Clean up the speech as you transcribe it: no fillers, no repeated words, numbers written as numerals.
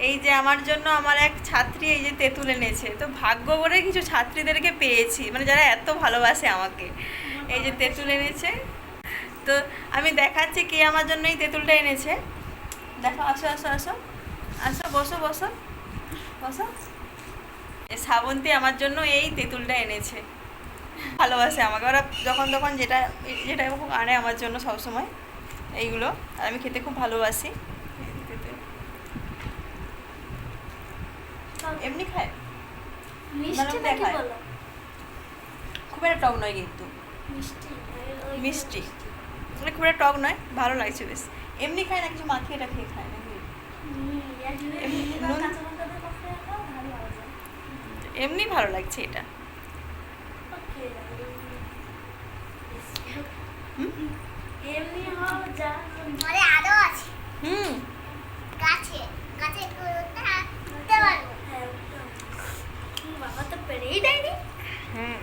এই যে আমার জন্য আমার এক ছাত্রী এই যে তেঁতুল এনেছে, তো ভাগ্য করে কিছু ছাত্রীদেরকে পেয়েছি, মানে যারা এত ভালোবাসে আমাকে। এই যে তেঁতুল এনেছে, তো আমি দেখাচ্ছি কে আমার জন্য এই তেঁতুলটা এনেছে। দেখো, আসো আসো আসো আসো, বসো বসো বসো। শ্রাবন্তী আমার জন্য এই তেঁতুলটা এনেছে, ভালোবাসে আমাকে। ওরা যখন তখন যেটা যেটা আনে আমার জন্য সবসময় এইগুলো, আর আমি খেতে খুব ভালোবাসি। এমনি খায়, দেখায়, খুব একটা টক নয় কিন্তু, মিষ্টি, মানে খুব একটা টক নয়, ভালো লাগছে বেশ। এমনি খায় না, কিছু মাখিয়ে টাখিয়ে খায় না, এমনি ভালো লাগছে এটা। হুম, বাবা তো পেরেই দেয়নি। হুম।